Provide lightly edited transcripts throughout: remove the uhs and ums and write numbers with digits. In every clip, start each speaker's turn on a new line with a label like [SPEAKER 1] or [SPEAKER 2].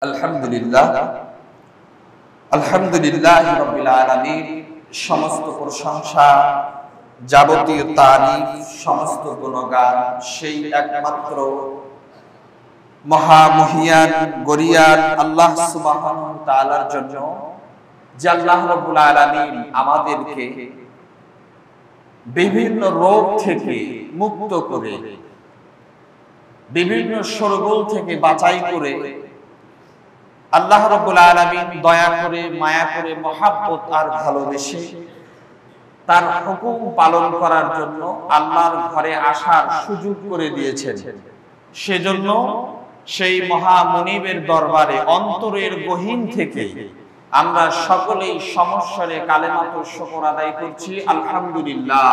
[SPEAKER 1] আলহামদুলিল্লাহ আলহামদুলিল্লাহি রাব্বিল আলামিন। সমস্ত প্রশংসা, যাবতীয় তারিফ, সমস্ত গুণগান সেই একমাত্র মহামহিয়ান গরিয়ান আল্লাহ সুবহানাহু ওয়া তাআলার জন্য, যে আল্লাহ রাব্বুল আলামিন আমাদেরকে বিভিন্ন রোগ থেকে মুক্ত করে, বিভিন্ন শোরগোল থেকে বাঁচাই করে, আল্লাহ রাব্বুল আলামিন দয়া করে, মায়া করে, মহাব্বত আর ভালোবেসে তার হুকুম পালন করার জন্য আল্লাহর ঘরে আসার সুযোগ করে দিয়েছেন। সেজন্য সেই মহামনিবের দরবারে অন্তরের গহীন থেকে আমরা সকলেই সমস্বরে কালেমাতুর শুকর আদায় করছি, আলহামদুলিল্লাহ।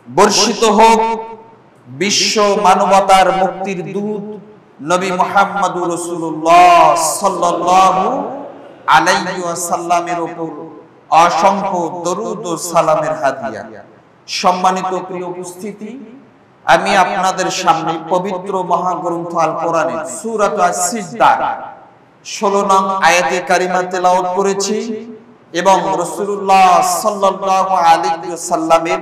[SPEAKER 1] বর্ষিত হোক বিশ্ব মানবতার মুক্তির দূত নবী মুহাম্মদুর রাসূলুল্লাহ সাল্লাল্লাহু আলাইহি ওয়াসাল্লামের উপর অসংখ্য দরুদ ও সালামের হাদিয়া। সম্মানিত প্রিয় উপস্থিতি, আমি আপনাদের সামনে পবিত্র মহাগ্রন্থ আল কোরআনের সূরা আস-সিজদা 16 নং আয়াতে কারিমা তেলাওয়াত করেছি এবং রাসূলুল্লাহ সাল্লাল্লাহু আলাইহি ওয়াসাল্লামের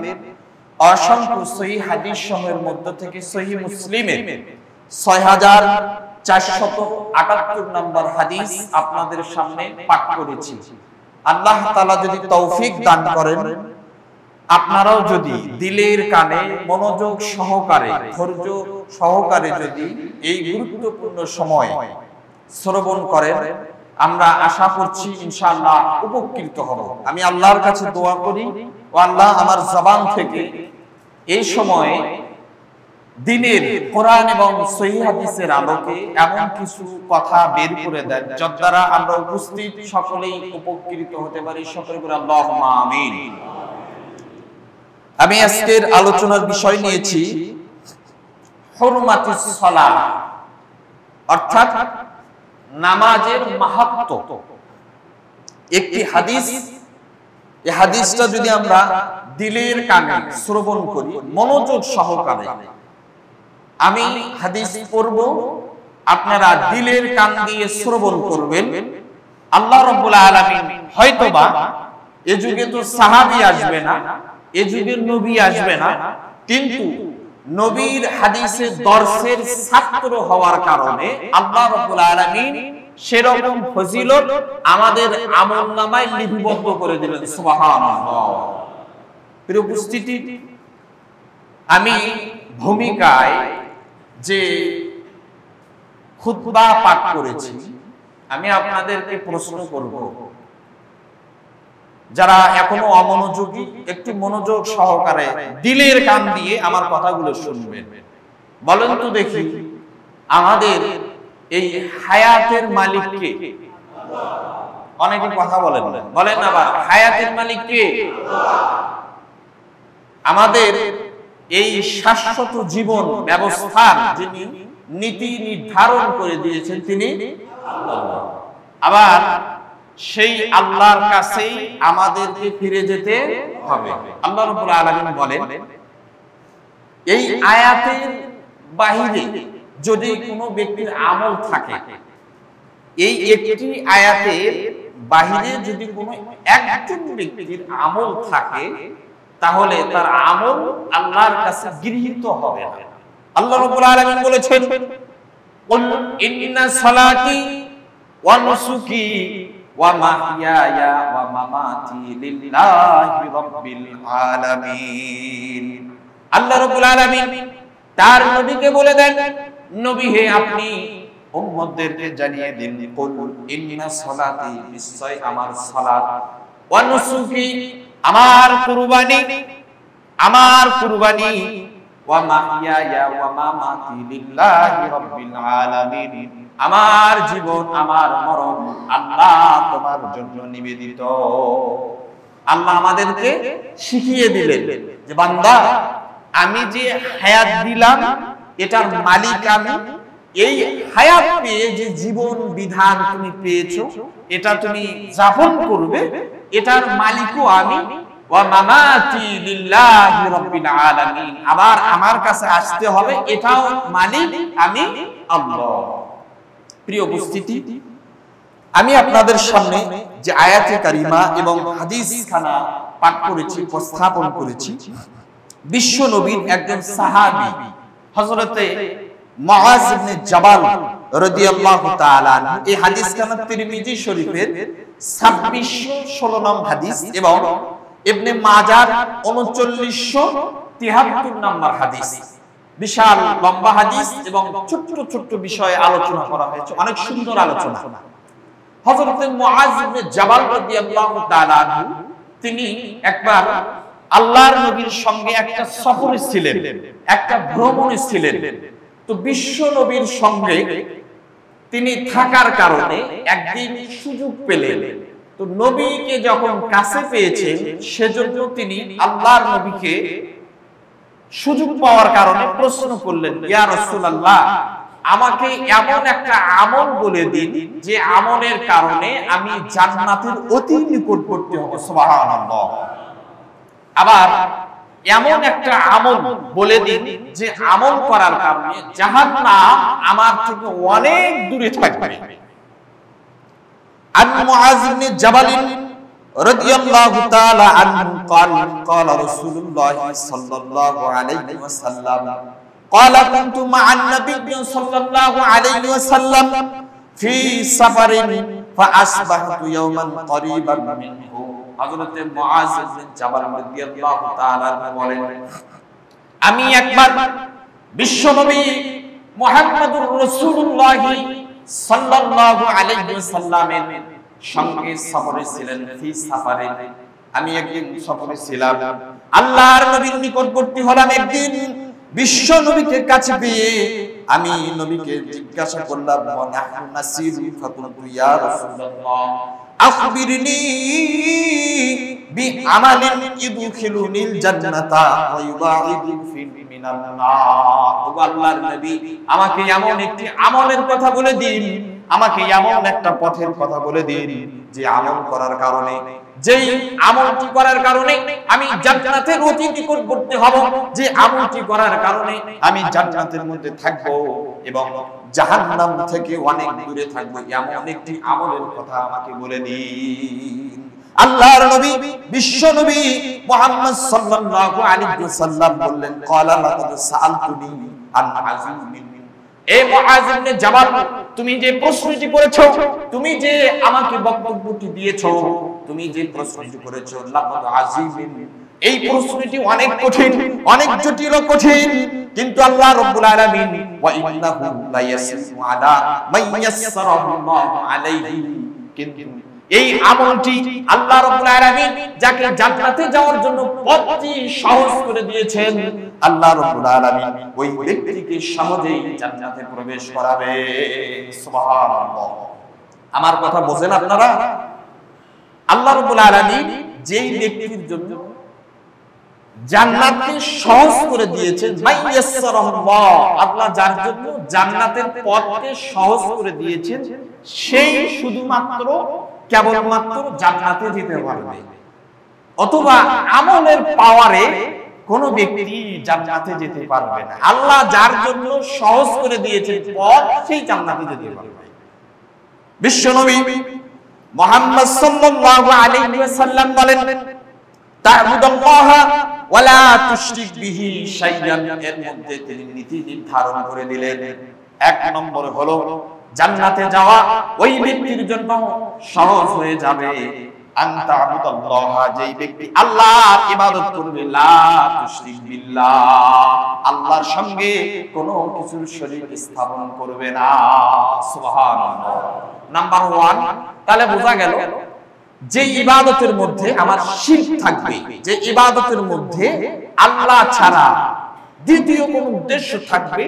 [SPEAKER 1] অসংখ্য সহিহ হাদিস সমূহের মধ্য থেকে সহিহ মুসলিমের 6478 নম্বর হাদিস আপনাদের সামনে পাঠ করেছি। আল্লাহ তাআলা যদি তৌফিক দান করেন, আপনারাও যদি দিলের কানে মনোযোগ সহকারে, ধৈর্য সহকারে যদি এই গুরুত্বপূর্ণ সময় শ্রবণ করেন, আমরা আশা করছি ইনশাআল্লাহ উপকৃত হব। আমি আল্লাহর কাছে দোয়া করি, ও আল্লাহ আমার জবান থেকে এই সময়ে দিনের কোরআন এবং সহিহ হাদিসের আলোকে এমন কিছু কথা বের করে দেন যার দ্বারা আমরা উপস্থিত সকলেই উপকৃত হতে পারি। সকলে বলি আল্লাহুম্মা আমিন। আমি আজকের আলোচনার বিষয় নিয়েছি হুরমাতুস সালাহ, অর্থাৎ নামাজের মাহাত্ম্য। একটি হাদিস, এই হাদিসটা যদি আমরা দিলের কানে শ্রবণ করি মনোযোগ সহকারে, আমি হাদিস পড়ব, আপনারা দিলের কান দিয়ে শ্রবণ করবেন। আল্লাহ রাব্বুল আলামিন হয়তোবা এ যুগে তো সাহাবী আসবে না, এ যুগে নবী আসবে না, কিন্তু নবীর হাদিসের দর্শের ছাত্র হওয়ার কারণে আল্লাহ রাব্বুল আলামিন সেরকম ফজিলত আমাদের আমলনামায় লিপিবদ্ধ করে দিলেন। সুবহানাল্লাহ। প্রিয় উপস্থিতি, আমি ভূমিকায় যে খুতবা পাঠ করেছি, আমি আপনাদেরকে প্রশ্ন করব, যারা এখনো অমনোযোগী একটু মনোযোগ সহকারে দিলের কান দিয়ে আমার কথাগুলো শুনবেন। বলেন তো দেখি, আমাদের এই হায়াতের মালিক কে? অনেকে কথা বলেন না, বলেন আবার হায়াতের মালিক কে? আমাদের এই শাশ্বত জীবন ব্যবস্থার যিনি নীতি নির্ধারণ করে দিয়েছেন তিনি আল্লাহ। আবার সেই আল্লাহর কাছেই আমাদেরকে ফিরে যেতে হবে। আল্লাহ রাব্বুল আলামিন বলেন, এই আয়াতের বাহিরে যদি কোনো ব্যক্তির আমল থাকে, এই একটি আয়াতের বাহিরে যদি কোনো একজন ব্যক্তির আমল থাকে, তাহলে তার আমল আল্লাহর কাছে গৃহীত হবে না। আল্লাহ রাব্বুল আলামিন বলেছেন, কুল ইন্না সালাতি ওয়া নুসুকি ওয়া মাহইয়ায়া ওয়া মামাতি লিল্লাহি রাব্বিল আলামিন। আল্লাহ রাব্বুল আলামিন তার নবীকে বলে দেন, নবী হে আপনি উম্মতদেরকে জানিয়ে দিন, কুল ইন্না সালাতি, নিশ্চয় আমার সালাত, ওয়া নুসুকি আমার কুরবানি, ওয়া মাহইয়ায়া ওয়া মামাতি লিল্লাহি রাব্বিল আলামিন, আমার জীবন আমার মরণ আল্লাহ তোমার জন্য নিবেদিত। আল্লাহ আমাদেরকে শিখিয়ে দিলেন যে বান্দা, আমি যে হায়াত দিলাম এটার মালিক আমি। এই হায়াত পেয়ে যে জীবন বিধান তুমি পেয়েছো, এটা তুমি যাপন করবে, এটার মালিকও আমি। ওয়া মামাতি লিল্লাহি রাব্বিল আলামিন, আবার আমার কাছে আসতে হবে, এটাও মালিক আমি আল্লাহ। প্রিয় উপস্থিতি, আমি আপনাদের সামনে যে আয়াতে কারিমা এবং হাদিস খানা পাঠ করেছি, উপস্থাপন করেছি, বিশ্ব নবীর একজন সাহাবী হযরতে মুআজ ইবনে জাবাল রাদিয়াল্লাহু তাআলা আনহু। এই হাদিস খানা তিরমিজি শরীফের 2616 নং হাদিস এবং ইবনে মাজাহ 3973 নম্বর হাদিস। বিশাল লম্বা হাদিস এবং ছোট ছোট বিষয়ে আলোচনা করা হয়েছে, অনেক সুন্দর আলোচনা। হযরত মুআজ ইবনে জাবাল রাদিয়াল্লাহু তাআলা আনহু তিনি একবার আল্লাহর নবীর সঙ্গে একটা সফরে ছিলেন, একটা ভ্রমণে ছিলেন। তো বিশ্ব নবীর সঙ্গে তিনি থাকার কারণে একদিন সুযোগ পেলেন। তো নবীকে যখন কাছে পেয়েছেন, সেজন্য তিনি আল্লাহর নবীকে সুযোগ পাওয়ার কারণে প্রশ্ন করলেন, ইয়া রাসূলুল্লাহ, আমাকে এমন একটা আমল বলে দিন যে আমলের কারণে আমি জান্নাতের অতি নিকটবর্তী হব। সুবহানাল্লাহ। আবার এমন একটা আমল বলে দিন যে আমল করার কারণে জাহান্নাম আমার থেকে অনেক দূরে থাকবে। আন মুআজ ইবনে জাবাল রাদিয়াল্লাহু তাআলা আনহু قال قال رسول الله صلى الله عليه وسلم قال كنت مع النبي صلى الله عليه وسلم في سفر فأصبحت يوما قريبا منه। হযরত মুআজ ইবনে জাবাল রাদিয়াল্লাহু তাআলা বলেন, আমি একবার বিশ্বনবী মুহাম্মদুর রাসূলুল্লাহ সাল্লাল্লাহু আলাইহি ওয়াসাল্লামের সঙ্গে সফরে ছিলেন। ফি সাফারে, আমি একদিন সফরে ছিলাম, আল্লাহর নবীর নিকটবর্তী হলাম। একদিন বিশ্ব নবীকে কাছে পেয়ে আমি নবীকে জিজ্ঞাসা করলাম, নাহনু নাসিরু ফাকুলতু ইয়া রাসূলুল্লাহ আখবিরনি বিআমালিন ইদখিলুনিল জান্নাতা ওয়া ইউবাইদু ফি মিনান নার। ও আল্লাহর নবী, আমাকে এমন একটি আমলের কথা বলে দিন, আমাকে এমন একটা পথের কথা বলে দিন যে আমল করার কারণে, যেই আমলটি করার কারণে আমি জান্নাতের অতি নিকটবর্তী হব, যে আমলটি করার কারণে আমি জান্নাতের মধ্যে থাকব এবং জাহান্নাম থেকে অনেক দূরে থাকব। এমন একটি আমলের কথা আমাকে বলে দিন। আল্লাহর নবী বিশ্ব নবী মুহাম্মদ সাল্লাল্লাহু আলাইহি ওয়াসাল্লাম বললেন, ক্বালা লাকাদ সাআলতুনি আন আযীমিন। এ মুআজ ইবনে জাবাল, তুমি যে প্রশ্নটি করেছো, তুমি যে আমাকে বক্তব্যটি দিয়েছো, তুমি যে প্রশ্নটি করেছো, লাকাদ আযীমিন, এই প্রশ্নটি অনেক কঠিন, অনেক জটিল ও কঠিন, কিন্তু আল্লাহ রাব্বুল আলামিন ওয়া ইন্নাহু লা ইয়াসিফু আলা মান ইয়াসসারাল্লাহু আলাইহি, কিন্তু এই আমলটি আল্লাহ রাব্বুল আলামিন যাকে জান্নাতে যাওয়ার জন্য পথটি সহজ করে দিয়েছেন, আল্লাহ রাব্বুল আলামিন ওই ব্যক্তিকে সহজেই জান্নাতে প্রবেশ করাবে। সুবহানাল্লাহ। আমার কথা বোঝেন আপনারা? আল্লাহ রাব্বুল আলামিন যেই ব্যক্তির জন্য জান্নাতকে সহজ করে দিয়েছেন, মাইয়াসসারাল্লাহ, আল্লাহ যার জন্য জান্নাতের পথকে সহজ করে দিয়েছেন, সেই শুধুমাত্র কেবলমাত্র জান্নাতে যেতে পারবে। অথবা আমলের পাওয়ারে কোন ব্যক্তি জান্নাতে যেতে পারবে না। আল্লাহ যার জন্য সহজ করে দিয়েছেন পথ, সেই জান্নাতে যেতে পারবে। বিশ্বনবী মুহাম্মদ সাল্লাল্লাহু আলাইহি ওয়াসাল্লাম বলেন, তা'বুদাল্লাহা ওয়া লা তুশরিক বিহি শাইআন। এর মধ্যে তিনি নীতি নির্ধারণ করে দিলেন। এক নম্বর হলো জান্নাতে যাওয়া ওই ব্যক্তির জন্য সহজ হয়ে যাবে, আনতা আবুদাল্লাহ, যেই ব্যক্তি আল্লাহর ইবাদত করবে, লা তুশরিক বিল্লাহ, আল্লাহর সঙ্গে কোনো কিছুর শরীক স্থাপন করবে না। সুবহানাল্লাহ। নাম্বার 1, তাহলে বোঝা গেল যে ইবাদতের মধ্যে আমার শিরক থাকবে, যে ইবাদতের মধ্যে আল্লাহ ছাড়া দ্বিতীয় কোন উদ্দেশ্য থাকবে,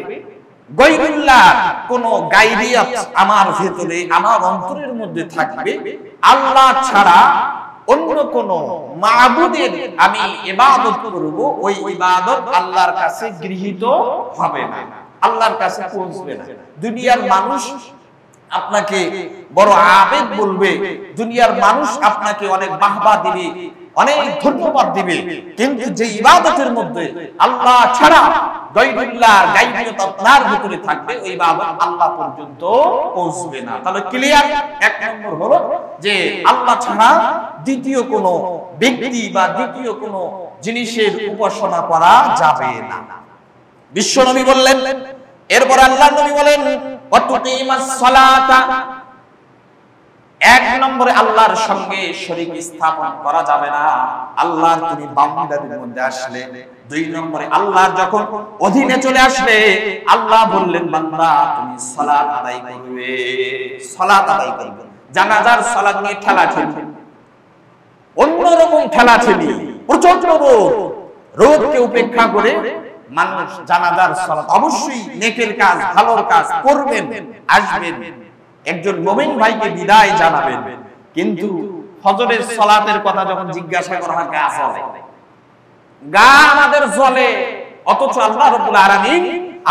[SPEAKER 1] গায়রুল্লাহ কোন গায়রিয়াত আমার ভিতরে আমার অন্তরের মধ্যে থাকবে, আল্লাহ ছাড়া অন্য কোন মাবুদের আমি ইবাদত করব, ওই ইবাদত আল্লাহর কাছে গৃহীত হবে না, আল্লাহর কাছে পৌঁছবে না। দুনিয়ার মানুষ আপনাকে বড় আবেদ বলবে, দুনিয়ার মানুষ আপনাকে অনেক বাহবা দিবে, অনেক ধন্যবাদ দিবে, কিন্তু যে ইবাদতের মধ্যে আল্লাহ ছাড়া গায়বুল্লাহর গায়বিয়ত আপনার ভিতরে থাকবে, ওই ইবাদত আল্লাহ পর্যন্ত পৌঁছবে না। তাহলে ক্লিয়ার? এক নম্বর হলো যে আল্লাহ ছাড়া দ্বিতীয় কোনো ব্যক্তি বা দ্বিতীয় কোনো জিনিসের উপাসনা করা যাবে না। বিশ্ব নবী বললেন, এরপর আল্লাহর নবী বলেন ওয়াতুকিমাস সালাতা, এক নম্বরে আল্লাহর সঙ্গে শরীক স্থাপন করা যাবে না। আল্লাহর তুমি বান্দাদের মধ্যে আসলে, দুই নম্বরে আল্লাহর যখন অধীনে চলে আসলে আল্লাহ বললেন বান্দা তুমি সালাত আদায় করবে, সালাত আদায় করবে। জানাজার সালাত নিয়ে ঠেলাঠেলি, অন্যরকম ঠেলাঠেলি, প্রচন্ড রোদকে উপেক্ষা করে মানুষ জানাজার সালাত, অবশ্যই নেকের কাজ, ভালোর কাজ করবেন, আসবেন, একজন মুমিন ভাইকে বিদায় জানাবেন। কিন্তু ফজরের সালাতের কথা যখন জিজ্ঞাসা করা হয়, গা জ্বলে, গা আমাদের জ্বলে, অথচ আল্লাহ রাব্বুল আলামিন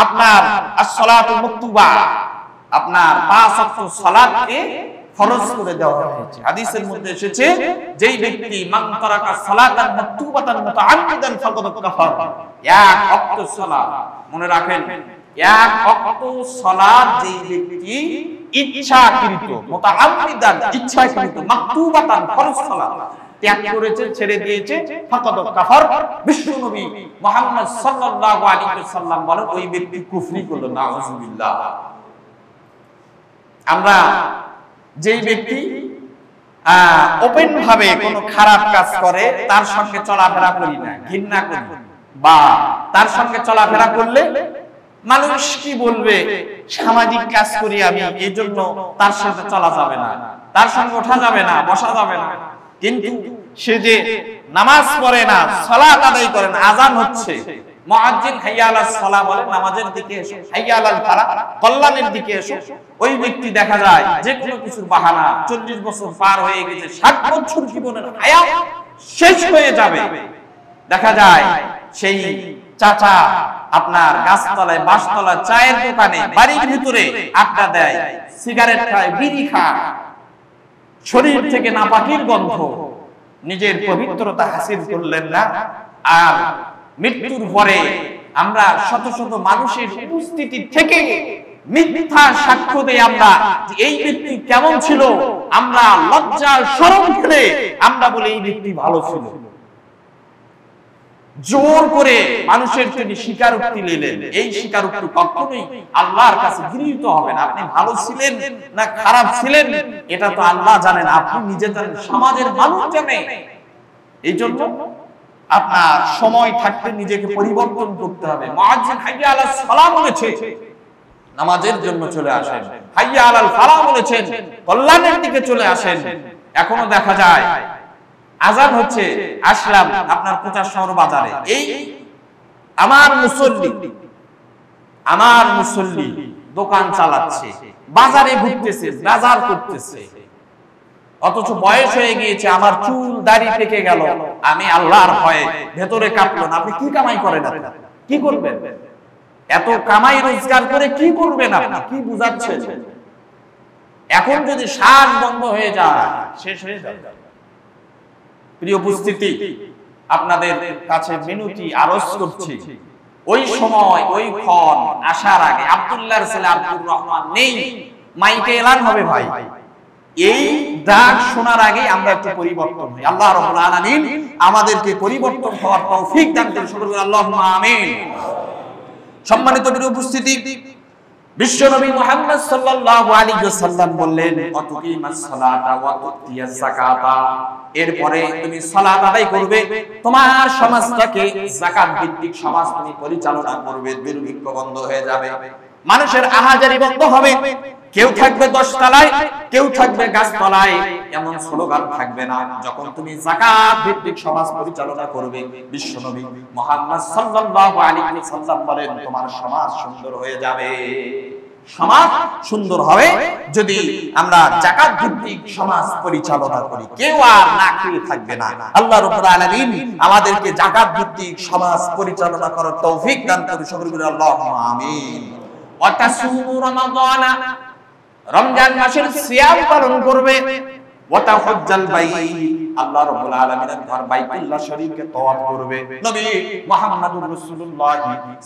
[SPEAKER 1] আপনার as-সালাতুল মাকতুবা, আপনার 5 ওয়াক্ত সালাতকে ফরজ করে দেওয়া হয়েছে। হাদিসের মধ্যে এসেছে, যেই ব্যক্তি মান তারাকা সালাতান মাকতুবাতান মুতাআম্মিদান ফাকাদ কাফার, এক ওয়াক্ত সালাত, মনে রাখেন, এক ওয়াক্ত সালাত যেই ব্যক্তি ইচ্ছাকৃত, মুতাআম্মিদান ইচ্ছাকৃত, মাকতুবাতান ফরজ সালাত ত্যাগ করেছে, ছেড়ে দিয়েছে, ফাকাদ কাফার, বিশ্বনবী মুহাম্মদ সাল্লাল্লাহু আলাইহি ওয়াসাল্লাম বলেন ওই ব্যক্তি কুফরি করলো, নাউযুবিল্লাহ। আমরা যেই ব্যক্তি ওপেন ভাবে কোনো খারাপ কাজ করে তার সঙ্গে চলাফেরা করি না, ঘৃণা করি, বা তার সঙ্গে চলাফেরা করলে মানুষ কি বলবে, সামাজিক কাজ করি আমি, এই জন্য তার সাথে চলা যাবে না, তার সঙ্গে ওঠা যাবে না, বসা যাবে না। কিন্তু সে যে নামাজ পড়ে না, সালাত আদায় করে না, আযান হচ্ছে, মুয়াজ্জিন হাইয়া আলাস সালাহ বলে নামাজের দিকে এসো, হাইয়া আলাল ফালাহ কল্যাণের দিকে এসো, ওই ব্যক্তি দেখা যায় যে কোনো কিছুর বাহানা, 40 বছর পার হয়ে গেছে, 60 বছর জীবনের হায়াত শেষ হয়ে যাবে, দেখা যায় সেই চাচা আপনার গাছতলায়, বাঁশতলায়, চায়ের দোকানে, বাড়ির ভিতরে আড্ডা দেয়, সিগারেট খায়, বিড়ি খায়, শরীর থেকে নাপাকির গন্ধ, নিজের পবিত্রতা হাসিল করলেন না। আর মৃত্যুর পরে আমরা শত শত মানুষের উপস্থিতি থেকে মিথ্যা সাক্ষ্য দেই আমরা যে এই ব্যক্তি কেমন ছিল, আমরা লজ্জার শরম ফেলে আমরা বলি এই ব্যক্তি ভালো ছিল। জোর করে মানুষের তিনি স্বীকারোক্তি নিলেন, এই স্বীকারোক্তি কখনোই আল্লাহর কাছে গৃহীত হবে না। আপনি ভালো ছিলেন না খারাপ ছিলেন এটা তো আল্লাহ জানেন, আপনি নিজে জানেন, সমাজের মানুষ জানে। এই জন্য আপনার সময় থাকতে নিজেকে পরিবর্তন করতে হবে। মুয়াজ্জিন হাইয়া আলাস সালাহ বলেছে, নামাজের জন্য চলে আসেন, হাইয়া আলাল ফালাহ বলেছেন, কল্যাণের দিকে চলে আসেন। এখনো দেখা যায় আযান হচ্ছে, আসলাম আপনার 50 শহর বাজারে, এই আমার মুসল্লি দোকান চালাচ্ছে, বাজারে ঘুরতেছে, বাজার করতেছে, অথচ বয়স হয়ে গিয়েছে, আমার চুল দাড়ি পেকে গেল, আমি আল্লাহর ভয়ে ভেতরে কাঁপলো না। আপনি কি কামাই করেন? কি করবেন? এত কামাই রোজগার করে কি করবেন? আপনি কি বুঝাচ্ছেন? এখন যদি শ্বাস বন্ধ হয়ে যায়, শেষ হয়ে যাবে। প্রিয় উপস্থিতি, আপনাদের কাছে মিনতি আরজ করছি, ওই সময় ওই ক্ষণ আসার আগে আব্দুল্লাহর ছেলে আব্দুর রহমান নেই, মাইকে এলান হবে ভাই, এই ডাক শোনার আগে আমরা একটু পরিবর্তন হই। আল্লাহ রাব্বুল আলামিন আমাদেরকে পরিবর্তন হওয়ার তৌফিক দান করুন, সকলে বলি আল্লাহুম্মা আমিন। সম্মানিত প্রিয় উপস্থিতি, বিশ্বনবী মুহাম্মদ সাল্লাল্লাহু আলাইহি ওয়াসাল্লাম বললেন ওয়াতুকিমাস সালাতা ওয়া তুতিয়াজ যাকাতা, এরপরে তুমি সালাত আদায় করবে, তোমার সমাজটাকে যাকাত ভিত্তিক সমাজ তুমি পরিচালনা করবে, দুর্ভিক্ষ বন্ধ হয়ে যাবে, মানুষের আহাজারি বন্ধ হবে, কেউ থাকবে 10 তলায়, কেউ থাকবে গাছতলায়, এমন স্লোগান থাকবে না। যখন তুমি যাকাত ভিত্তিক সমাজ পরিচালনা করবে, বিশ্বনবী মুহাম্মদ সাল্লাল্লাহু আলাইহি ওয়াসাল্লাম বলেন তোমার সমাজ সুন্দর হয়ে যাবে। সমাজ সুন্দর হবে যদি আমরা যাকাত ভিত্তিক সমাজ পরিচালনা করি, কেউ আর না খেয়ে থাকবে না। আল্লাহ রাব্বুল আলামিন আমাদেরকে যাকাত ভিত্তিক সমাজ পরিচালনা করার তৌফিক দান করুন, সকলে বলি আল্লাহুম্মা আমিন। ওয়া তাসুমু রমাদানা, রমজান মাসের সিয়াম পালন করবে, ওয়া তাহুজ্জাল বাইত, আল্লাহ রাব্বুল আলামিনের ঘর বাইতুল্লাহ শরীফকে তওয়াফ করবে। নবী মুহাম্মদুর রাসূলুল্লাহ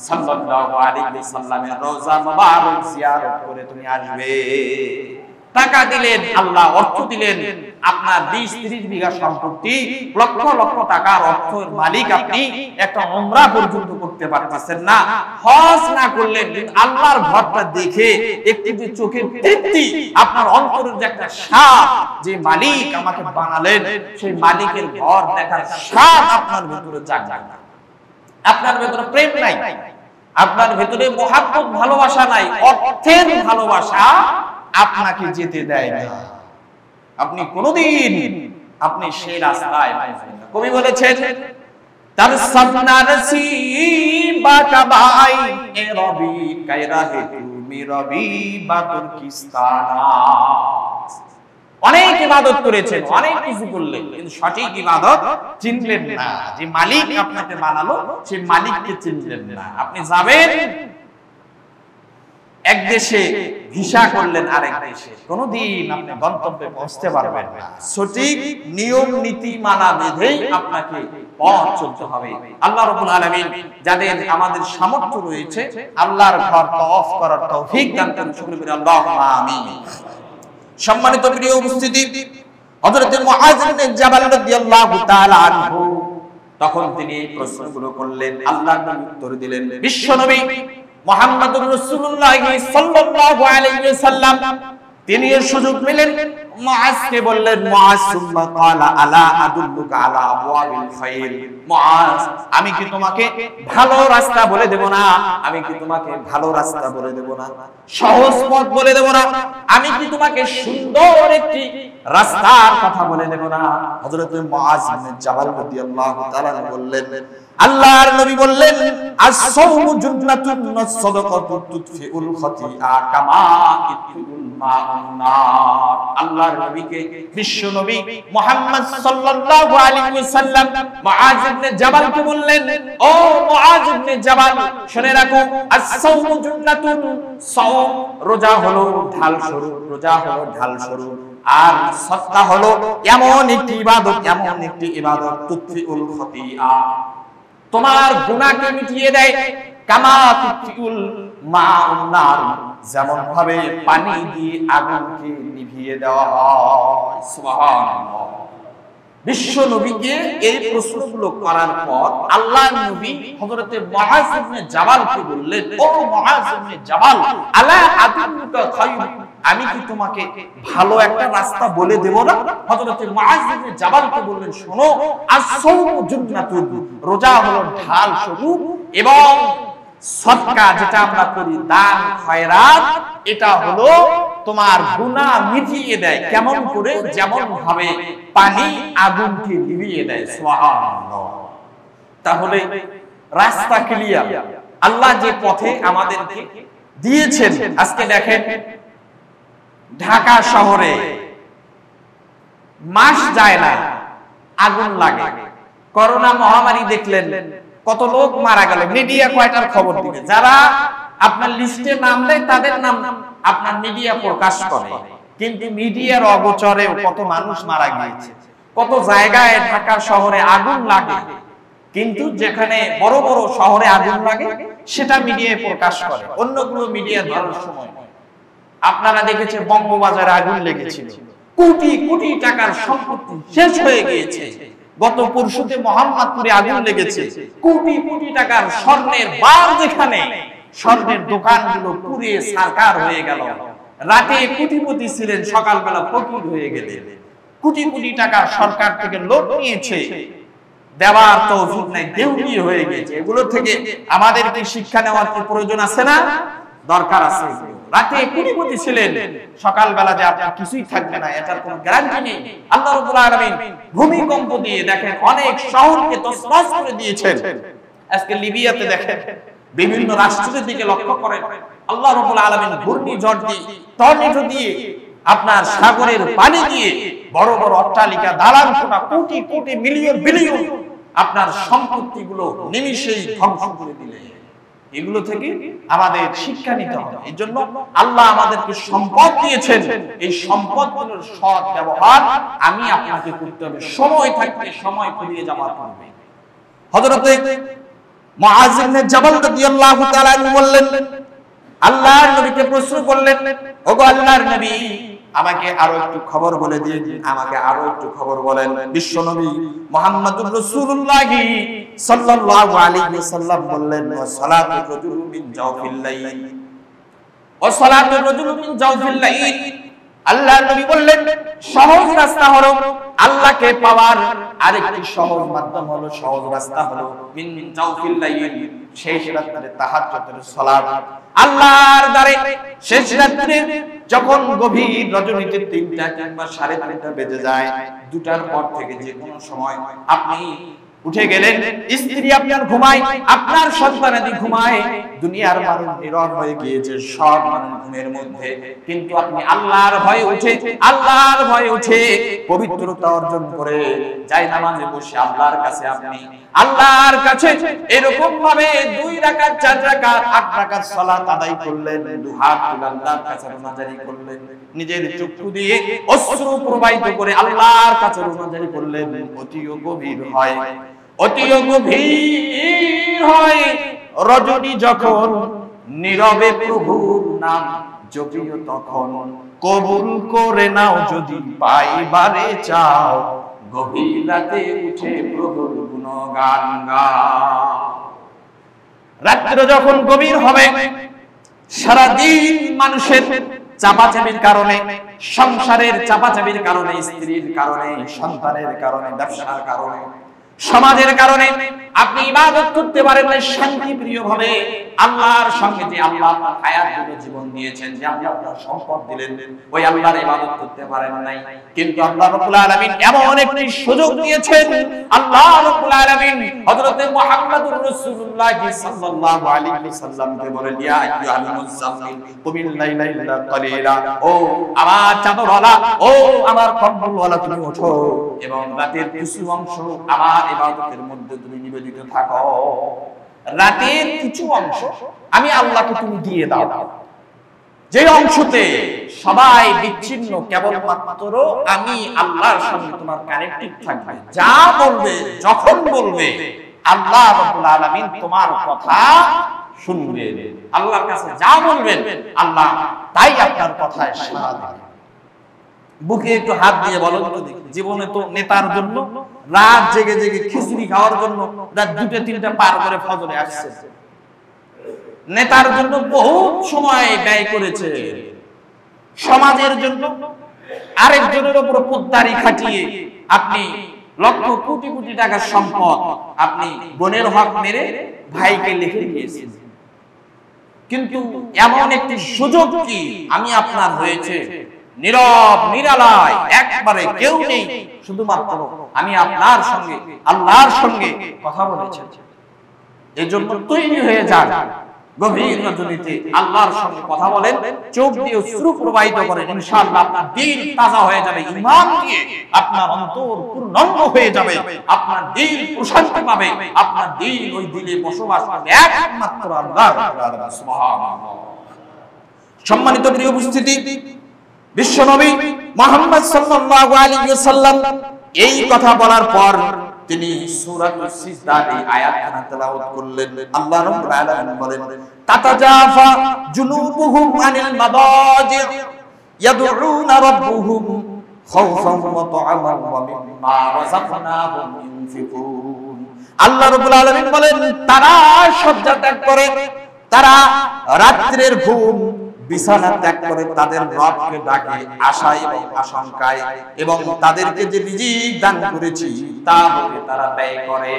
[SPEAKER 1] সাল্লাল্লাহু আলাইহি ওয়াসাল্লামের রওজা মুবারক জিয়ারত করে তুমি আসবে। টাকা দিলেন আল্লাহ, অর্থ দিলেন, আপনার 20-30 বিঘা সম্পত্তি, লক্ষ লক্ষ টাকার অর্থের মালিক আপনি, একটা উমরা পর্যন্ত করতে পারতেছেন না, হজ না করলেন, আল্লাহর ঘরটা দেখে একটু যে চোখের তৃপ্তি, আপনার অন্তরের যে একটা স্বাদ, যে মালিক আমাকে বানালেন সেই মালিকের ঘর দেখার স্বাদ আপনার ভিতরে জাগে না। আপনার ভিতরে প্রেম নাই, আপনার ভিতরে মহাব্বত ভালোবাসা নাই, অর্থের ভালোবাসা আপনাকে যেতে দেয় না। আপনি কোনদিন আপনি সেই রাস্তায় পৌঁছবেন না। কবি বলেছেন তার সামনা নসিবা কাবাই এ রবি কায়রা হে তুমি রবি বাতুর কিস্তানা। অনেক ইবাদত করেছেন, অনেক কিছু করলেন, কিন্তু সঠিক ইবাদত চিনলেন না। যে মালিক আপনাকে বানালো সেই মালিককে চিনলেন না। আপনি যাবেন এক দেশে, ভিসা করলেন আরেক দেশে, কোনদিন আপনি গন্তব্যে পৌঁছতে পারবেন না। সঠিক নিয়ম নীতি মানা বেঁধেই আপনাকে পথ চলতে হবে। আল্লাহ রাব্বুল আলামিন যাদের আমাদের সামর্থ্য রয়েছে আল্লাহর ঘর তওয়াফ করার তৌফিক দান করুন, সকলে বলি আল্লাহুম্মা আমিন। সম্মানিত প্রিয় উপস্থিতি, হযরত মুআয ইবনে জাবাল রাদিয়াল্লাহু তাআলা আনহু তখন তিনি এই প্রশ্নগুলো করলেন, আল্লাহর নবী উত্তর দিলেন। বিশ্বনবী মুহাম্মদুর রাসূলুল্লাহ সাল্লাল্লাহু আলাইহি ওয়াসাল্লাম তিনি এর সুযোগ পেলেন, মুআযকে বললেন, মুআয সুম্মা ক্বালা আলা আদুল্লুকা আলা আবওয়াবিল খায়র। মুআয, আমি কি তোমাকে ভালো রাস্তা বলে দেব না? আমি কি তোমাকে ভালো রাস্তা বলে দেব না? সহজ পথ বলে দেব না? আমি কি তোমাকে সুন্দর একটি রাস্তার কথা বলে দেব না? হযরত মুআয ইবনে জাবাল রাদিয়াল্লাহু তাআলা বললেন, আল্লাহর নবী বললেন, আস-সাওমু জুন্নাতুন ওয়াস-সাদাকাতু তুতফিউল খাতিআ কামা ইতফিউল মাউন নার। আল্লাহর নবীকে, বিশ্ব নবী মুহাম্মদ সাল্লাল্লাহু আলাইহি ওয়াসাল্লাম মুআয ইবনে জাবালকে বললেন, ও মুআয ইবনে জাবাল, শুনে রাখো, আস-সাওমু জুন্নাতুন, সাওম রোজা হলো ঢাল স্বরূপ, রোজা হলো ঢাল স্বরূপ, আর সাদকা হলো এমন একটি ইবাদত, এমন একটি ইবাদত, তুতফিউল খাতিআ, তোমার গুনাহকে মিটিয়ে দেয়, কামা তুতফিউল মাউন নার, যেমন ভাবে পানি দিয়ে আগুনকে নিভিয়ে দেওয়া হয়। সুবহানাল্লাহ। বিশ্ব নবীকে এই প্রশ্নগুলো করার পর আল্লাহর নবী হযরত মুআয ইবনে জাবালকে বললেন, ও মুআয ইবনে জাবাল, আলা আদুল্লুকা খায়র, আমি কি তোমাকে ভালো একটা রাস্তা বলে দেব না? হযরত মুআয ইবনে জাবালকে বললেন, শোনো, আস-সাওমু জুন্নাতুন, রোজা হলো ঢাল স্বরূপ, এবং সদকা যেটা আমরা করি, দান খয়রাত, এটা হলো তোমার গুনাহ মিটিয়ে দেয়। কেমন করে? যেমন ভাবে পানি আগুনকে নিভিয়ে দেয়। সুবহানাল্লাহ। তাহলে রাস্তা ক্লিয়ার। আল্লাহ যে পথে আমাদেরকে দিয়েছেন, আজকে দেখেন ঢাকা শহরে মাস যায় না আগুন লাগে। করোনা মহামারী দেখলেন কত লোক মারা গেল, মিডিয়া কয়টার খবর দিবে? যারা আপনার লিস্টে নাম দেয় তাদের নাম আপনার মিডিয়া প্রকাশ করে, কিন্তু মিডিয়ার অগোচরে কত মানুষ মারা গিয়েছে। কত জায়গায় ঢাকা শহরে আগুন লাগে, কিন্তু যেখানে বড় বড় শহরে আগুন লাগে সেটা মিডিয়ায় প্রকাশ করে, অন্যগুলো মিডিয়া ধরার সময়। আপনারা দেখেছেন বঙ্গবাজারে আগুন লেগেছিল, কোটি কোটি টাকার সম্পত্তি শেষ হয়ে গিয়েছে। গত পরশুতে মোহাম্মদপুরে আগুন লেগেছে, কোটি কোটি টাকার স্বর্ণের বার, যেখানে স্বর্ণের দোকানগুলো পুড়ে ছারখার হয়ে গেল। রাতে কোটিপতি ছিলেন, সকালবেলা ফকির হয়ে গেলেন। কোটি কোটি টাকা সরকার থেকে লোন নিয়েছে, দেওয়ার তৌফিক নাই, দেউলি হয়ে গেছে। এগুলো থেকে আমাদেরকে শিক্ষা নেওয়ার প্রয়োজন আছে না? দরকার আছে। রাতে কোটিপতি ছিলেন, সকালবেলা যে আপনার কিছুই থাকবে না এটার কোনো গ্যারান্টি নেই। আল্লাহ রাব্বুল আলামিন ভূমিকম্প দিয়ে দেখেন অনেক শহরকে তছনছ করে দিয়েছেন। আজকে লিবিয়াতে দেখেন, বিভিন্ন রাষ্ট্রের দিকে লক্ষ্য করেন, আল্লাহ রাব্বুল আলামিন ঘূর্ণিঝড় দিয়ে, টর্নেডো দিয়ে, আপনার সাগরের পানি দিয়ে বড় বড় অট্টালিকা, দালান কোঠা, কোটি কোটি মিলিয়ন বিলিয়ন আপনার সম্পত্তিগুলো নিমিষেই ধ্বংস করে দিলেন। এগুলো থেকে আমাদের শিক্ষা নিতে হবে। এই জন্য আল্লাহ আমাদেরকে সম্পদ দিয়েছেন, এই সম্পদগুলোর সৎ ব্যবহার আমি আপনাকে করতে হবে, সময় থাকতে সময় ফুরিয়ে যাওয়ার পূর্বে। হযরতে মুআয ইবনে জাবাল রাদিয়াল্লাহু তাআলা বললেন, আল্লাহর নবীকে প্রশ্ন করলেন, ওগো আল্লাহর নবী, আমাকে আরো একটু খবর বলে দিন, আমাকে আরো একটু খবর বলেন। বিশ্বনবী মুহাম্মদুর রাসূলুল্লাহ সাল্লাল্লাহু আলাইহি ওয়াসাল্লাম বললেন, সালাতুর রাজুল মিন জাওফিল লাইল, ও সালাতুর রাজুল মিন জাওফিল লাইল। আল্লাহর নবী বললেন, সহজ রাস্তা হলো আল্লাহকে পাওয়ার আরেকটি সহজ মাধ্যম হলো, সহজ রাস্তা হলো মিন জাওফিল লাইল, শেষ রাতে তাহাজ্জুদের সালাত। আল্লাহর দ্বারে শেষ রাতে যখন গভীর রজনীতে 3টা কিংবা 3:30 বেজে যায়, 2টার পর থেকে যে কোনো সময় আপনি উঠে গেলেন, স্ত্রী আপনার ঘুমায়, আপনার সন্তানাদি ঘুমায়, দুনিয়ার মানুষ নীরব হয়ে গিয়েছে, সব মানুষ ঘুমের মধ্যে, কিন্তু আপনি আল্লাহর ভয়ে উঠে পবিত্রতা অর্জন করে জায়নামাজে বসে আল্লাহর কাছে এরকম ভাবে 2 রাকাত 4 রাকাত 8 রাকাত সালাত আদায় করলেন, দুহাত তুলে আল্লাহর কাছে রোনাজারি করলেন, নিজের চক্ষু দিয়ে অশ্রু প্রবাহিত করে আল্লাহর কাছে রোনাজারি করলেন। অতিও গভীর হয় রজনী যখন নীরবে প্রভুর নাম জপিও তখন, কবুল করে নাও যদি পাইবারে চাও, গভীর রাতে উঠে প্রভুর গুণগান গাও। রাত্রি যখন গভীর হবে, সারাদিন মানুষের চাপাচাপির কারণে, সংসারের চাপাচাপির কারণে, স্ত্রীর কারণে, সন্তানের কারণে, ব্যবসার কারণে, সমাজের কারণে আপনি ইবাদত করতে পারেন না শান্তি প্রিয় ভাবে আল্লাহর সঙ্গে। যে আল্লাহ আপনার হায়াত দিল, জীবন দিয়েছেন, যে আল্লাহ আপনার সম্পদ দিলেন, ওই আল্লাহর ইবাদত করতে পারেন নাই। কিন্তু আল্লাহ রাব্বুল আলামিন এমন একটি সুযোগ দিয়েছেন। আল্লাহ রাব্বুল আলামিন হযরত মুহাম্মদুর রাসূলুল্লাহ সাল্লাল্লাহু আলাইহি ওয়াসাল্লামকে বলেন, ইয়া আইয়ুহাল মুযাম্মিল কুমিল লাইলা ইল্লা কালিলা, ও আমার চাদরওয়ালা, ও আমার কম্বলওয়ালা, তুমি ওঠো এবং রাতের কিছু অংশ আমার ইবাদতের মধ্যে তুমি নিবেদিত থাকো। রাতের কিছু অংশ আমি আল্লাহকে তুমি দিয়ে দাও, যে অংশতে সবাই বিচ্ছিন্ন, কেবলমাত্র আমি আল্লাহর সঙ্গে তোমার কানেক্টেড থাকবে। যা বলবে, যখন বলবে, আল্লাহ রাব্বুল আলামিন তোমার কথা শুনবেন। আল্লাহর কাছে যা বলবেন আল্লাহ তাই আপনার কথায় সাড়া দেবেন। বুকে একটু হাত দিয়ে বলো তো দেখি, জীবনে তো নেতার জন্য রাত জেগে জেগে খিচুড়ি খাওয়ার জন্য রাত 2টা 3টা পার করে ফজরে আসছে, নেতার জন্য বহু সময় ব্যয় করেছে, সমাজের জন্য আরেকজনের উপর পোদ্দারি খাটিয়ে আপনি লক্ষ কোটি কোটি টাকার সম্পদ আপনি বোনের হক মেরে ভাইকে লিখে দিয়েছেন। কিন্তু এমন একটি সুযোগ কি আমি আপনার হয়েছে, নীরব নিরালয়, একবারে কেউ নেই, শুধুমাত্র আমি আপনার সঙ্গে আল্লাহর সঙ্গে কথা বলেছি। এজন্য তৈরি হয়ে যান, গভীর রজনীতে আল্লাহর সঙ্গে কথা বলেন, চোখ দিয়ে অশ্রু প্রবাহিত করেন, ইনশাআল্লাহ আপনার দিল তাজা হয়ে যাবে, ঈমান দিয়ে আপনার অন্তর পূর্ণাঙ্গ হয়ে যাবে, আপনার দিল প্রশান্তি পাবে, আপনার দিল ওই দিলে বসবাস করবে একমাত্র আল্লাহ। সুবহানাল্লাহ। সম্মানিত প্রিয় উপস্থিতি, বিশ্বনবী মুহাম্মদ সাল্লাল্লাহু আলাইহি ওয়াসাল্লাম এই কথা বলার পর তিনি সূরাতুস সিজদার এই আয়াতখানা তেলাওয়াত করলেন। আল্লাহ রাব্বুল আলামিন বলেন, তাতাজাফা জুনুবুহুম আনিল মাদাজি ইয়াদউনা রাব্বুহুম খাওফান ওয়া তাআমান ওয়া মিম্মা রাযাকনাহুম ইউনফিকুন। আল্লাহ রাব্বুল আলামিন বলেন, তারা শয্যা ত্যাগ করে, তারা রাত্রির ঘুম বিছানা ত্যাগ করে তাদের রবকে ডাকে আশায় এবং আশঙ্কায়, এবং তাদেরকে যে রিজিক দান করেছি তা হতে তারা ব্যয় করে।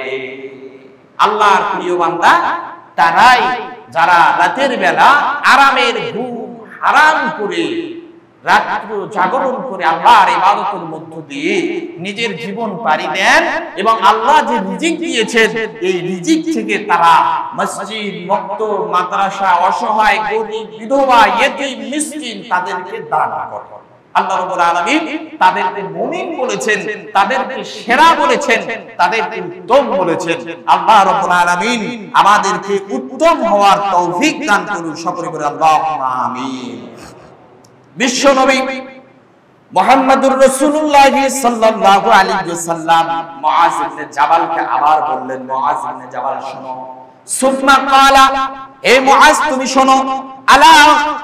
[SPEAKER 1] আল্লাহর প্রিয় বান্দা তারাই যারা রাতের বেলা আরামের ঘুম হারাম করে রাত্র জাগরণ করে আল্লাহর ইবাদতের মধ্য দিয়ে নিজের জীবন পাড়ি দেন, এবং আল্লাহ যে রিজিক দিয়েছেন এই রিজিক থেকে তারা মসজিদ, মক্তব, মাদ্রাসা, অসহায়, গরীব, বিধবা, ইয়েতিম, মিসকিন তাদেরকে দান করে। আল্লাহ রাব্বুল আলামিন তাদেরকে মুমিন বলেছেন, তাদেরকে সেরা বলেছেন, তাদেরকে উত্তম বলেছেন। আল্লাহ রাব্বুল আলামিন আমাদেরকে উত্তম হওয়ার তৌফিক দান করুন, সকলে বলি আল্লাহুম্মা আমিন। বিশ্ব নবী মুহাম্মদুর রাসূলুল্লাহ সাল্লাল্লাহু আলাইহি ওয়াসাল্লাম মুআজ ইবনে জাবালকে আবার বললেন, মুআজ ইবনে জাবাল শোনো। সুম্মা ক্বালা, হে মুআজ তুমি শোনো, আলা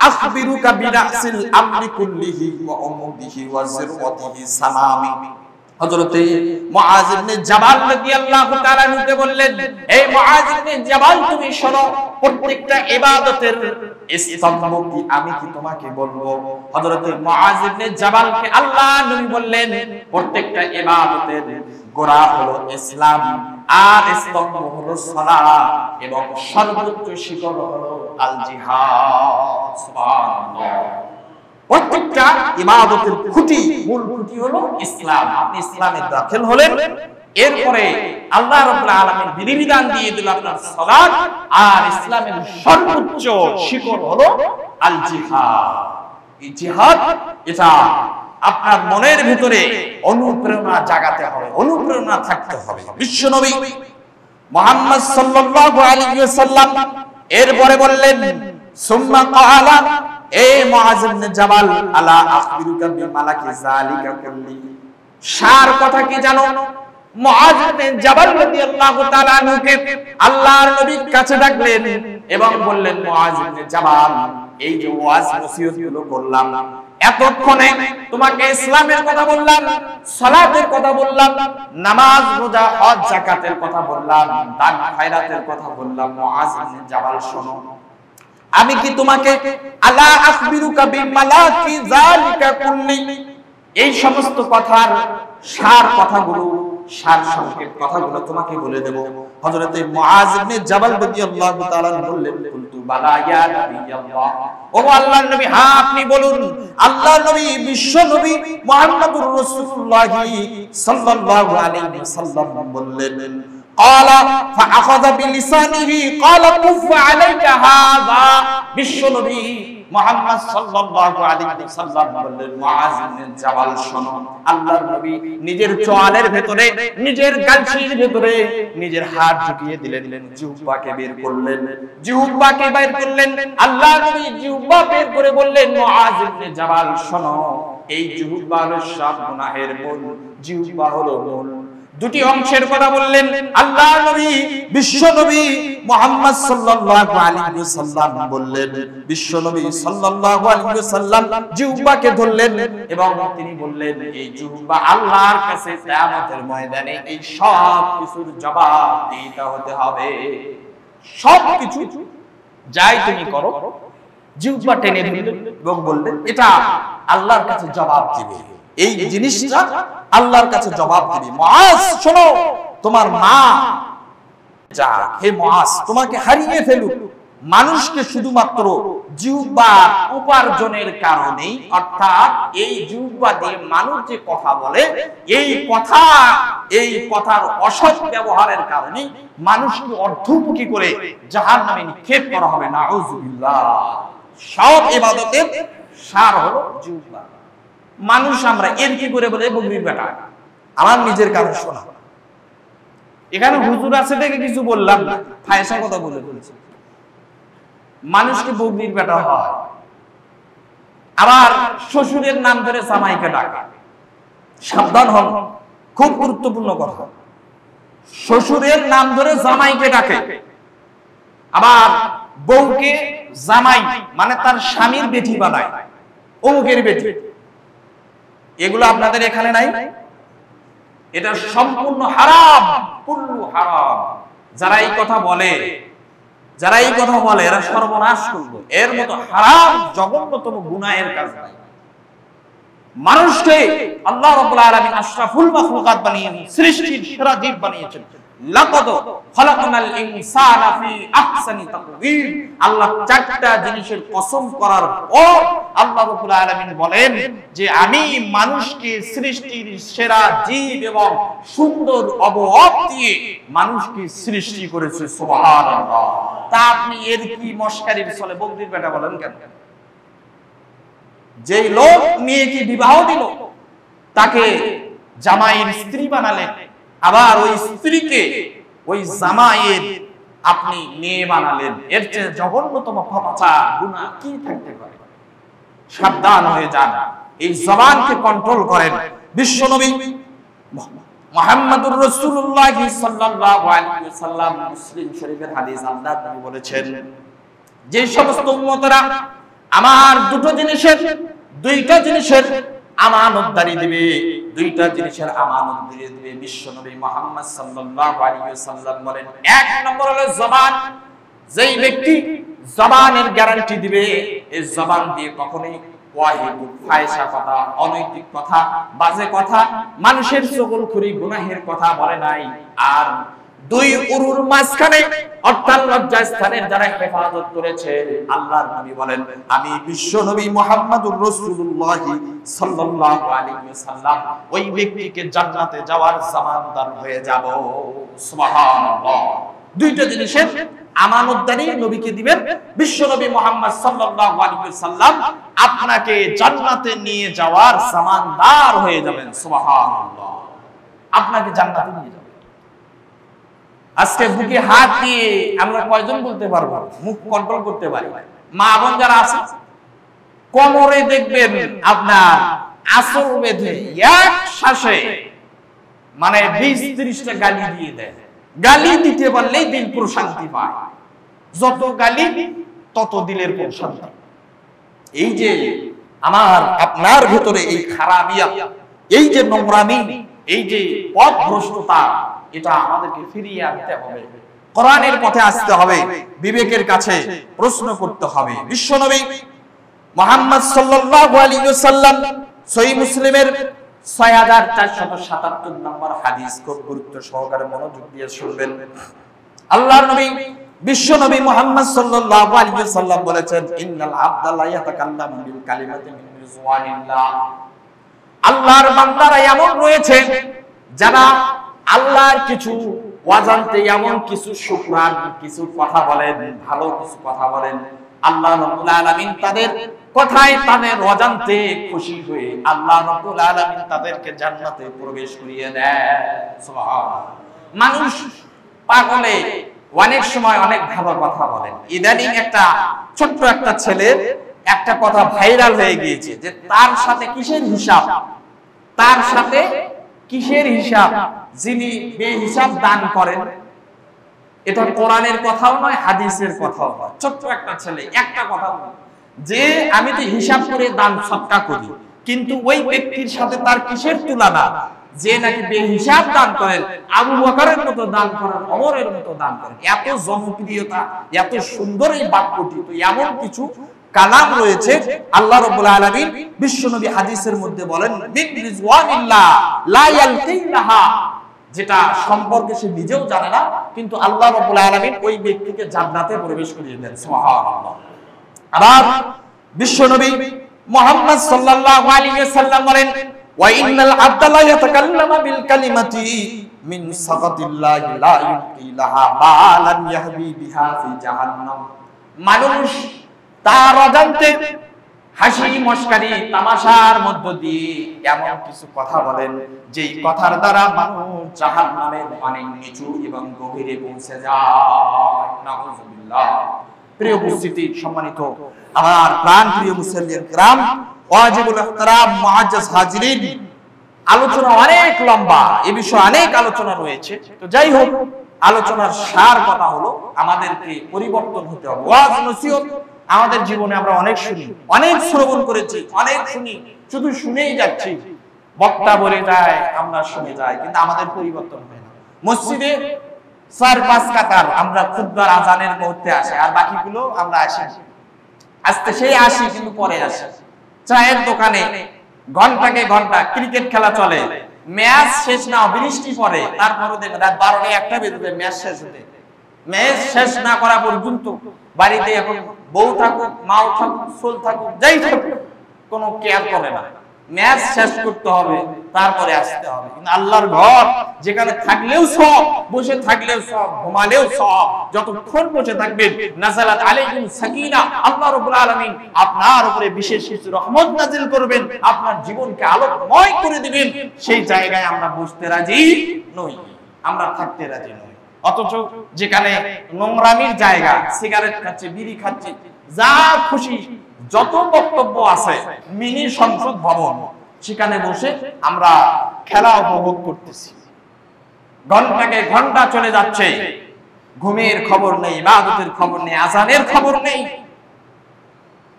[SPEAKER 1] আখবিরুকা বিরাসিল আমরি কুল্লিহি ওয়া উমুদিহি ওয়া যিরওয়াতিহি সামামি। হযরতে মুআজ ইবনে জাবাল রাদিয়াল্লাহু তাআলা নুকে বললেন, হে মুআজ ইবনে জাবাল তুমি শোনো, প্রত্যেকটা ইবাদতের স্তম্ভ কি আমি কি তোমাকে বলবো। হযরতে মুআজ ইবনে জাবালকে আল্লাহ নবী বললেন, প্রত্যেকটা ইবাদতের গোড়া হলো ইসলাম, আর স্তম্ভ হলো সালাত, এবং সর্বোচ্চ শিখর হলো আল জিহাদ। সুবহানাল্লাহ। প্রত্যেকটা ইবাদতের খুঁটি, মূল খুঁটি হলো ইসলাম। আপনি ইসলামে দাখিল হলেন, এরপরে আল্লাহ রাব্বুল আলামিন বিধিবিধান দিয়ে দিল আপনার সালাত, আর ইসলামের সর্বোচ্চ শিখর হলো আল জিহাদ। এই জিহাদ, এটা আপনার মনের ভিতরে অনুপ্রেরণা জাগাতে হবে, অনুপ্রেরণা থাকতে হবে। বিশ্বনবী মুহাম্মদ সাল্লাল্লাহু আলাইহি ওয়াসাল্লাম এরপরে বললেন, সুম্মা ক্বালা, এ মুআজ ইবনে জাবাল, আলা আখবিরুকা বিমালাকি যালিকা কুল্লি। সার কথা কি জানো? মুআজ ইবনে জাবাল রাদিয়াল্লাহু তাআলা আনহুকে আল্লাহর নবীর কাছে ডাকলেন এবং বললেন, মুআজ ইবনে জাবাল, এই যে ওয়াজ নসিহতগুলো করলাম, এতক্ষণে তোমাকে ইসলামের কথা বললাম, সালাতের কথা বললাম, নামাজ, রোজা, হজ, যাকাতের কথা বললাম, দান খায়রাতের কথা বললাম। মুআজ ইবনে জাবাল শোনো, আমি কি তোমাকে আলা আখবিরুকা বিমালাকি যালিকা কুল্লি, এই সমস্ত কথার সার কথাগুলো, সার সংক্ষেপ কথাগুলো তোমাকে বলে দেব। হযরতে মুআজ ইবনে জাবাল রাদিয়াল্লাহু তাআলা বললেন, কুলতু বালা ইয়া নবিয়াল্লাহ, ও আল্লাহর নবী, হ্যাঁ আপনি বলুন। আল্লাহর নবী, বিশ্ব নবী মুহাম্মদুর রাসূলুল্লাহ সাল্লাল্লাহু আলাইহি ওয়াসাল্লাম বললেন, ক্বালা ফাআখাযা বিলিসানিহি ক্বালা কুফ আলাইকা হাযা। বিশ্ব নবী মুহাম্মদ সাল্লাল্লাহু আলাইহি ওয়াসাল্লাম বললেন, মুআজ ইবনে জাবাল শোনো। আল্লাহর নবী নিজের চোয়ালের ভেতরে, নিজের গালছির ভেতরে নিজের হাত ঢুকিয়ে দিলেন, জিহ্বাকে বের করলেন, জিহ্বাকে বের করলেন। আল্লাহর নবী জিহ্বা বের করে বললেন, মুআজ ইবনে জাবাল শোনো, এই জিহ্বা হলো সব গুনাহের মূল, জিহ্বা হলো মূল। দুটি অংশের কথা বললেন আল্লাহর নবী। বিশ্ব নবী মুহাম্মদ সাল্লাল্লাহু আলাইহি ওয়াসাল্লাম বললেন, বিশ্ব নবী সাল্লাল্লাহু আলাইহি ওয়াসাল্লাম জিহ্বাকে ধরলেন এবং তিনি বললেন, এই জিহ্বা আল্লাহর কাছে কিয়ামতের ময়দানে এই সব কিছুর জবাব দিতে হতে হবে। সব কিছু যাই তুমি করো, জিহ্বা টেনে ধরলেন এবং বললেন, এটা আল্লাহর কাছে জবাব দিবে, এই জিনিসটা আল্লাহর কাছে জবাব দিবে। মুআজ শোনো, তোমার মা যা, হে মুআজ, তোমাকে হারিয়ে ফেলুক মানুষকে শুধুমাত্র জিহ্বা উপার্জনের কারণেই, অর্থাৎ এই জিহ্বা দিয়ে মানুষ যে কথা বলে, এই কথার অসৎ ব্যবহারের কারণে মানুষকে অর্ধমুখী করে জাহান্নামে নিক্ষেপ করা হবে। নাউযুবিল্লাহ। সব ইবাদতের সার হলো জিহ্বা। মানুষ আমরা এর কি করে বলে, বগরির বেটা। আমার নিজের কাছে শোনা, এখানে হুজুর আছে দেখে কিছু বললাম না, ফায়সা কথা বলে বলছি। মানুষকে বগরির বেটা হয়, আবার শ্বশুরের নাম ধরে জামাইকে ডাকে। সাবধান হন, খুব গুরুত্বপূর্ণ কথা। শ্বশুরের নাম ধরে জামাইকে ডাকে, আবার বউকে জামাই মানে তার স্বামীর বেটি বানায়, অমুকের বেটি। এগুলো আপনাদের এখানে নাই? এটা সম্পূর্ণ হারাম, কুল্লু হারাম। যারা এই কথা বলে, এরা সর্বনাশ করবে। এর মতো হারাম জঘন্যতম গুনাহের কাজ নাই। মানুষকে আল্লাহ রাব্বুল আলামিন আশরাফুল মাখলুকাত বানিয়েছেন, সৃষ্টির সেরা জীব বানিয়েছেন। লাকাদ খালাকনাল ইনসানা ফি আহসানি তাকওয়িম। আল্লাহ চারটা জিনিসের কসম করার পর আল্লাহ রাব্বুল আলামিন বলেন যে আমি মানুষকে সৃষ্টির সেরা জীব এবং সুন্দর অবয়ব দিয়ে মানুষকে সৃষ্টি করেছে। সুবহানাল্লাহ। তা আপনি এর কি মশকারির চলে বগরির বেটা বলেন কেন? যেই লোক মেয়েকে বিবাহ দিল তাকে জামাইয়ের স্ত্রী বানালেন, আবার ওই স্ত্রীকে ওই জামাইয়ের আপনি মেয়ে বানালেন। এর চেয়ে জঘন্যতম পাপাচার গুনাহ কি থাকতে পারে? সাবধান হয়ে যান, এই জবানকে কন্ট্রোল করেন। বিশ্বনবী মুহাম্মদুর রাসূলুল্লাহ সাল্লাল্লাহু আলাইহি ওয়াসাল্লাম মুসলিম শরীফের হাদিস, আল্লাহর নবী বলেছেন, যে সমস্ত উম্মতরা আমার দুইটা জিনিসের আমানতদারি দিবে, দুইটা জিনিসের আমানতদারি দিবে, বিশ্বনবী মুহাম্মদ সাল্লাল্লাহু আলাইহি ওয়াসাল্লাম বলেন, এক নম্বর হলো জবান। যেই ব্যক্তি জবানের গ্যারান্টি দিবে, এই জবান দিয়ে কখনোই ফাহিশা কথা, অনৈতিক কথা, বাজে কথা, মানুষের চগলখড়ি গুনাহের কথা বলে নাই। আর দুই উরুর মাঝখানে অর্থাৎ লজ্জাস্থানের যারা হেফাজত করেছে, আল্লাহর নবী বলেন, আমি বিশ্বনবী মুহাম্মদুর রাসূলুল্লাহ সাল্লাল্লাহু আলাইহি ওয়াসাল্লাম ওই ব্যক্তিকে জান্নাতে যাওয়ার জামানদার হয়ে যাব। সুবহানাল্লাহ। দুইটা জিনিসের আমানতদারি নবীকে দিবেন বিশ্বনবী মুহাম্মদ সাল্লাল্লাহু আলাইহি ওয়াসাল্লাম, আপনাকে জান্নাতে নিয়ে যাওয়ার জামানদার হয়ে যাবেন। সুবহানাল্লাহ। আপনাকে জান্নাতে নিয়ে যাবেন। আজকে বুকে হাত দিয়ে আমরা কয়জন বলতে পারবো, মুখ কন্ট্রোল করতে পারি? মা বোন যারা আছে, কোমরে দেখবেন আপনার আসল বেঁধে এক শ্বাসে মানে 20-30টা গালি দিয়ে দেয়। গালি দিতে পারলেই দিল প্রশান্তি পায়, যত গালি তত দিলের প্রশান্তি। এই যে আমার আপনার ভিতরে এই খারাপিয়া, এই যে নোংরামি, এই যে পথভ্রষ্টতা, এটা আমাদেরকে ফিরিয়ে আনতে হবে, কোরআনের পথে আসতে হবে, বিবেকের কাছে প্রশ্ন করতে হবে। বিশ্বনবী মুহাম্মদ সাল্লাল্লাহু আলাইহি ওয়াসাল্লাম সহিহ মুসলিমের 6477 নম্বর হাদিস, খুব গুরুত্ব সহকারে মনোযোগ দিয়ে শুনবেন। আল্লাহর নবী বিশ্বনবী মুহাম্মদ সাল্লাল্লাহু আলাইহি ওয়াসাল্লাম বলেছেন, ইন্নাল আবদা লা ইয়াতাকাল্লামু বিল কালিমাতি মিন রিজওয়ানিল্লাহ। আল্লাহর বান্দারা এমন রয়েছে যারা আল্লাহর কিছু অজান্তে এমন কিছু শুকরান কিছু কথা বলেন, ভালো কিছু কথা বলেন, আল্লাহ রাব্বুল আলামিন তাদের কথায় তাদের অজান্তে খুশি হয়ে আল্লাহ রাব্বুল আলামিন তাদেরকে জান্নাতে প্রবেশ করিয়ে দেয়। সুবহানাল্লাহ। মানুষ পাগলে অনেক সময় অনেক ভালো কথা বলেন। ইদানিং একটা ছোট্ট একটা ছেলের একটা কথা ভাইরাল হয়ে গিয়েছে যে তার সাথে কিসের হিসাব, তার সাথে কিসের হিসাব, যিনি বেহিসাব দান করেন। এটা কোরআনের কথাও নয়, হাদিসের কথাও নয়। ছোট্ট একটা ছেলে একটা কথা যে আমি তো হিসাব করে দান সদকা করি, কিন্তু ওই ব্যক্তির সাথে তার কিসের তুলনা যে নাকি বেহিসাব দান করেন, আবু বকরের মতো দান করেন, ওমরের মতো দান করেন। এত জনপ্রিয়তা, এত সুন্দর এই বাক্যটি, তো এমন কিছু কালাম রয়েছে আল্লাহ রাব্বুল আলামিন বিশ্বনবী হাদিসের মধ্যে বলেন, মিন রিজওয়ানিল্লাহ লা ইয়ালকিলাহা, যেটা সম্পর্কে সে নিজেও জানে না, কিন্তু আল্লাহ রাব্বুল আলামিন ওই ব্যক্তিকে জান্নাতে প্রবেশ করিয়ে দেন। সুবহানাল্লাহ। আবার বিশ্বনবী মুহাম্মদ সাল্লাল্লাহু আলাইহি ওয়াসাল্লাম বলেন, ওয়া ইন্নাল আবদা লা ইয়াতাকাল্লামু বিল কালিমাতি মিন সাগাতিল্লাহি লা ইউকিলাহা বালান ইয়াহবি বিহা ফি জাহান্নাম। মানুষ তার অজান্তে হাসি মশকারি তামাশার মধ্য দিয়ে এমন কিছু কথা বলেন যেই কথার দ্বারা মানুষ জাহান্নামের অনেক নিচু এবং গভীরে পৌঁছে যায়। নাউযুবিল্লাহ। প্রিয় উপস্থিতি, সম্মানিত আমার প্রাণ প্রিয় মুসলিম কিরাম, ওয়াজিবুল ইহতিরাম মুআজ্জাজ হাজিরিন, আলোচনা অনেক লম্বা, এই বিষয়ে অনেক আলোচনা রয়েছে। তো যাই হোক, আলোচনার সার কথা হলো আমাদেরকে পরিবর্তন হতে হবে। ওয়াজ নসিহত আমাদের জীবনে আমরা অনেক শুনি, অনেক শ্রবণ করেছি, অনেক শুনি, শুধু শুনেই যাচ্ছি। বক্তা বলে যায়, আমরা শুনে যাই, কিন্তু আমাদের পরিবর্তন হয় না। মসজিদে 4-5 কাতার আমরা খুতবার আজানের মুহূর্তে আসে, আর বাকিগুলো আমরা আসি আস্তে সেই আসি, কিন্তু পরে আসি। চায়ের দোকানে ঘন্টাকে ঘন্টা ক্রিকেট খেলা চলে, ম্যাচ শেষ না বৃষ্টি পড়ে, তারপরে দেখবেন রাত 12টা-1টা বেজে ম্যাচ শেষ হতে, ম্যাচ শেষ না করা পর্যন্ত বাড়িতে এখন বউ থাকুক, মাও থাকুক, সোল থাকুক, যাই থাকুক, কোনো কেয়ার করে না। ম্যাচ শেষ করতে হবে, তারপরে আসতে হবে। কিন্তু আল্লাহর ঘর যেখানে থাকলেও সব, বসে থাকলেও সব, ঘুমালেও সব, যতক্ষণ বসে থাকবেন নাযালাত আলাইহিম সাকিনা, আল্লাহ রাব্বুল আলামিন আপনার উপরে বিশেষ কিছু রহমত নাযিল করবেন, আপনার জীবনকে আলোকময় করে দিবেন। সেই জায়গায় আমরা বসতে রাজি নই, আমরা থাকতে রাজি নই। অথচ যেখানে নোংরামির জায়গা, সিগারেট খাচ্ছে, বিড়ি খাচ্ছে, যা খুশি যত বক্তব্য আছে, মিনি সংসদ ভবন, সেখানে বসে আমরা খেলা উপভোগ করতেছি। ঘন্টাকে ঘন্টা চলে যাচ্ছে, ঘুমের খবর নেই, ইবাদতের খবর নেই, আযানের খবর নেই।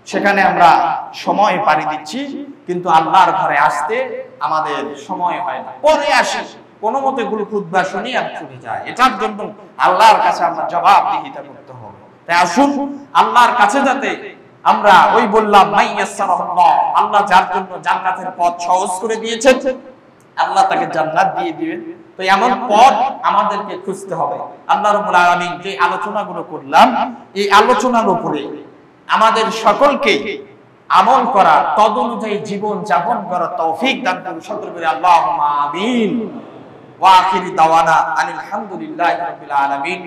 [SPEAKER 1] সেখানে আমরা সময় পাড়ি দিচ্ছি, কিন্তু আল্লাহর ঘরে আসতে আমাদের সময় হয় না। পরে আসি, কোনো মতে খুতবা শুনি আর চলে যায়। এটার জন্য আল্লাহর কাছে আমরা জবাবদিহিতা করতে হবে। তাই আসুন আল্লাহর কাছে যাতে আমরা ওই বললাম মাইয়াসসারাল্লাহ, আল্লাহ যার জন্য জান্নাতের পথ সহজ করে দিয়েছেন, আল্লাহ তাকে জান্নাত দিয়ে দিবেন। তো এমন পথ আমাদেরকে খুঁজতে হবে। আল্লাহ রাব্বুল আলামিন যে আলোচনাগুলো করলাম, এই আলোচনার উপরে আমাদের সকলকে আমল করা, তদ অনুযায়ী জীবন যাপন করার তৌফিক দান করুন সকলে বলে আল্লাহুম্মা আমিন। ওয়া আখিরি দাওয়ানা আনিল হামদুলিল্লাহি রাব্বিল আলামিন।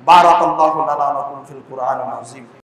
[SPEAKER 1] বারাকাল্লাহু লানা ওয়া লাকুম ফিল কুরআনিল আযীম।